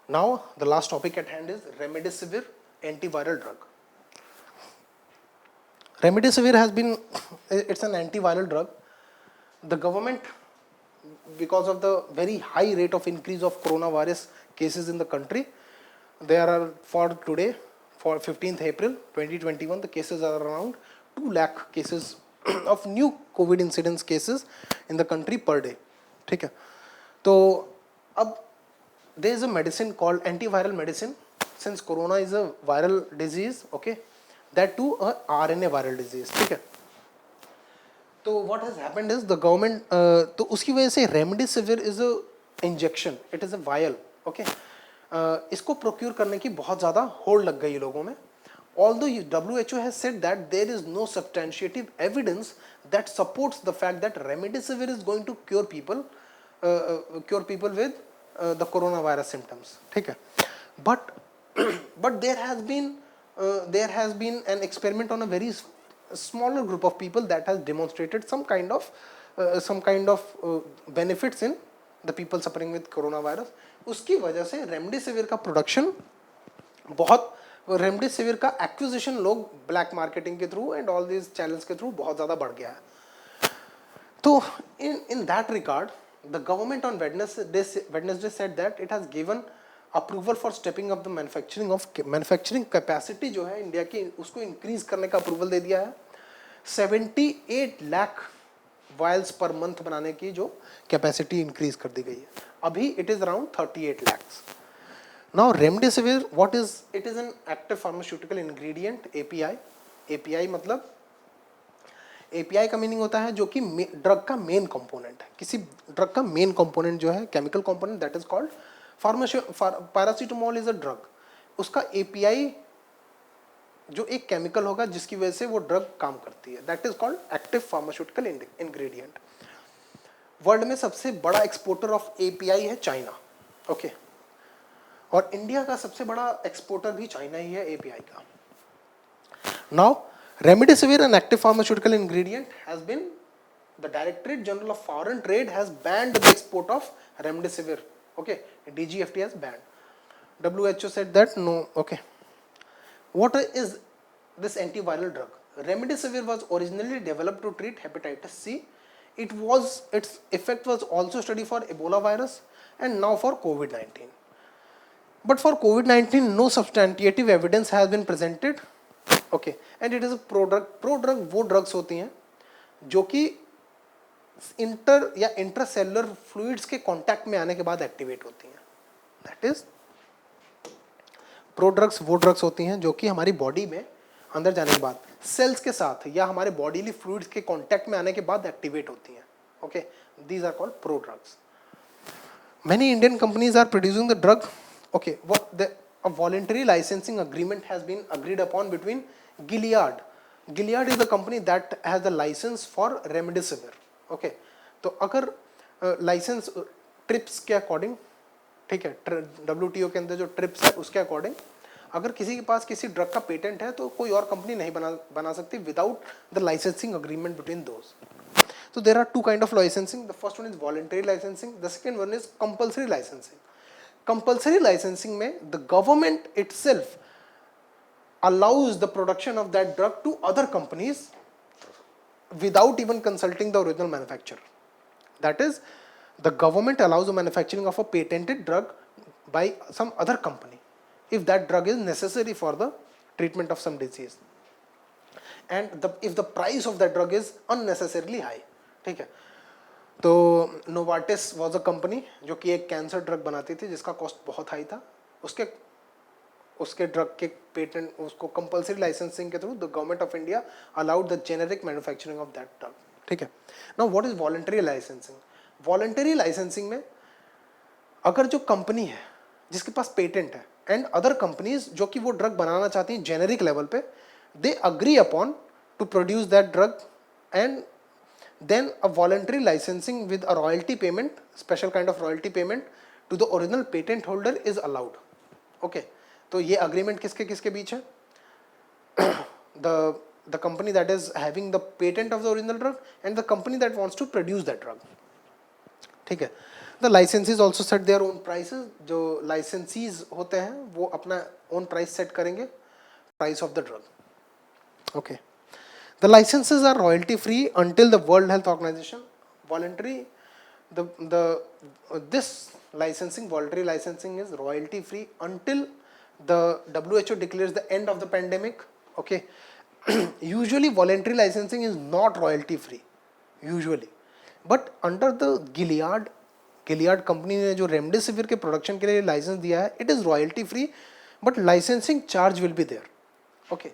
Now the last topic at hand is remdesivir antiviral drug. Remdesivir has been, it's an antiviral drug. The government, because of the very high rate of increase of coronavirus cases in the country, there are, for today, for 15th April 2021, the cases are around 2 lakh cases of new COVID incidence cases in the country per day. ठीक है, तो अब there is a medicine called antiviral medicine, since corona is a viral disease, okay, that too a RNA viral disease. ठीक है, तो what has happened is the government, तो उसकी वजह से remdesivir is a injection, it is a vial, okay, इसको procure करने की बहुत ज़्यादा होड़ लग गई लोगों में. Although WHO has said that there is no substantiative evidence that supports the fact that remdesivir is going to cure people with the coronavirus symptoms. ठीक है, but there has been an experiment on a very smaller group of people that has demonstrated some kind of benefits in the people suffering with coronavirus. उसकी वजह से remdesivir का production बहुत, remdesivir का acquisition लोग black marketing के through and all these channels के through बहुत ज़्यादा बढ़ गया है. तो in that regard, the government on Wednesday said that it has given approval for stepping up the manufacturing capacity जो है इंडिया की, उसको इंक्रीज करने का अप्रूवल दे दिया है. 78 लाख वायल्स पर मंथ बनाने की जो कैपेसिटी इंक्रीज कर दी गई है. अभी it is around 38 lakhs. Now remdesivir, what is it? Is an active pharmaceutical ingredient, API. API मतलब API का मीनिंग होता है जो कि ड्रग का मेन कंपोनेंट है. किसी ड्रग का मेन कंपोनेंट जो है, chemical component, that is called paracetamol is a drug. उसका API जो एक केमिकल होगा जिसकी वजह से वो ड्रग काम करती है, that is called active pharmaceutical ingredient. World में सबसे बड़ा एक्सपोर्टर ऑफ API है चाइना, ओके, और इंडिया का सबसे बड़ा एक्सपोर्टर भी चाइना ही है API का. Now remdesivir, an active pharmaceutical ingredient, has been, the Directorate General of Foreign Trade has banned the export of remdesivir. Okay, DGFT has banned. WHO said that no. Okay, what is this antiviral drug? Remdesivir was originally developed to treat hepatitis C. Its effect was also studied for Ebola virus and now for COVID-19. But for COVID-19, no substantiative evidence has been presented. Okay, and it is a prodrug वो drugs होती हैं जो कि inter या intracellular fluids के contact में आने के बाद एक्टिवेट होती हैं. दैट इज प्रोड्रग्स वो ड्रग्स होती हैं जो कि हमारी बॉडी में अंदर जाने के बाद सेल्स के साथ या हमारे बॉडीली फ्लूइड्स के कांटेक्ट में आने के बाद एक्टिवेट होती हैं. Okay, these are called prodrugs. Many Indian companies are producing the drug. Okay, a voluntary licensing agreement has been agreed upon between Gilead. Gilead is the company that has the license for remdesivir. Okay, तो अगर licence trips के according, ठीक है, WTO के अंदर जो trips है उसके अकॉर्डिंग अगर किसी के पास किसी ड्रग का पेटेंट है तो कोई और कंपनी नहीं बना सकती without the licensing agreement between those. So there are two kind of licensing. The first one is voluntary licensing. The second one is compulsory licensing. Compulsory licensing में the government itself allows the production of that drug to other companies without even consulting the original manufacturer. That is, the government allows the manufacturing of a patented drug by some other company if that drug is necessary for the treatment of some disease and if the price of that drug is unnecessarily high. ठीक है, तो Novartis was a company जो कि एक cancer drug बनाती थी जिसका cost बहुत हाई था. उसके ड्रग के पेटेंट, उसको कंपल्सरी लाइसेंसिंग के through the government of India allowed the generic manufacturing of that drug. ठीक है, now what is voluntary licensing? Voluntary licensing में अगर जो कंपनी है जिसके पास पेटेंट है एंड अदर कंपनीज जो कि वो ड्रग बनाना चाहती हैं जेनेरिक लेवल पे, they agree upon two produce that drug and then a voluntary licensing with a royalty payment, special kind of royalty payment to the original patent holder is allowed. Okay, तो ये agreement किसके किसके बीच है? the company that is having the patent of the original drug and the company that wants to produce that drug. ठीक है, the licensees also set their own prices, जो licensees होते हैं वो अपना ओन प्राइस सेट करेंगे, price of the drug. Okay, the licences are royalty free until the World Health Organization voluntary this licensing, voluntary licensing is royalty free until the WHO declares the end of the pandemic. Okay. Usually voluntary licensing is not royalty free usually, but under the Gilead company ने जो remdesivir के production के लिए licence दिया है, it is royalty free but licensing charge will be there. Okay,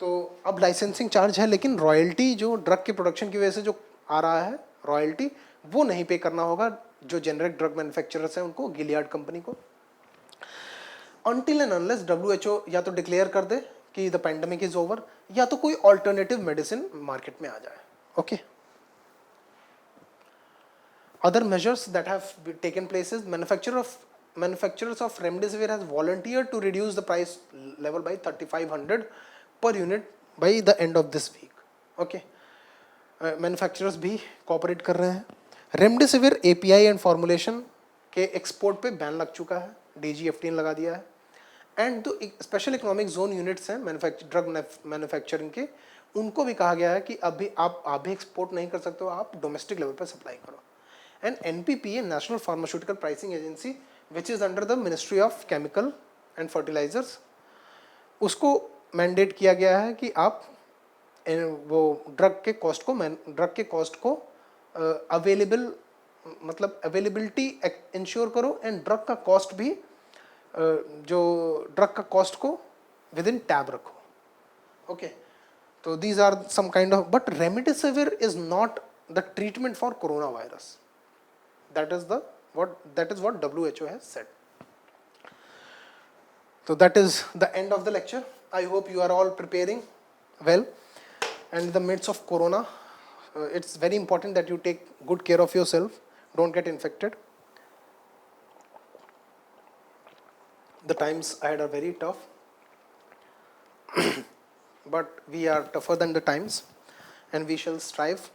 तो अब licensing charge है लेकिन रॉयल्टी जो ड्रग के प्रोडक्शन की वजह से जो आ रहा है रॉयल्टी, वो नहीं पे करना होगा जो जेनरिक ड्रग मैन्युफैक्चरर्स हैं उनको, गिलियाड कंपनी को, अनटिल एंड अनलेस WHO या तो डिक्लेयर कर दे कि द पैंडेमिक इज ओवर, या तो कोई ऑल्टरनेटिव मेडिसिन मार्केट में आ जाए। Okay, other measures that have taken place is manufacturers of remdesivir has volunteered to reduce the price level by 3500 per unit by the end of this week. Okay, manufacturers भी cooperate कर रहे हैं। Remdesivir API and formulation के export पे ban लग चुका है, DGFT ने लगा दिया है। एंड जो स्पेशल इकोनॉमिक जोन यूनिट्स हैं ड्रग मैन्युफैक्चरिंग के, उनको भी कहा गया है कि अभी आप भी एक्सपोर्ट नहीं कर सकते हो, आप डोमेस्टिक लेवल पर सप्लाई करो। And NPPA, national pharmaceutical pricing agency, which is under the ministry of chemical and fertilisers, उसको मैंडेट किया गया है कि आप वो ड्रग के कॉस्ट को अवेलेबल, मतलब अवेलेबिलिटी इंश्योर करो, एंड ड्रग का कॉस्ट भी जो ड्रग का कॉस्ट को विद इन टैब रखो। ओके, तो these are some kind of, but remdesivir is not the treatment for corona virus, that is what WHO has said. So that is the end of the lecture. I hope you are all preparing well, and in the midst of corona, it's very important that you take good care of yourself, don't get infected. The times ahead are very tough, but we are tougher than the times, and we shall strive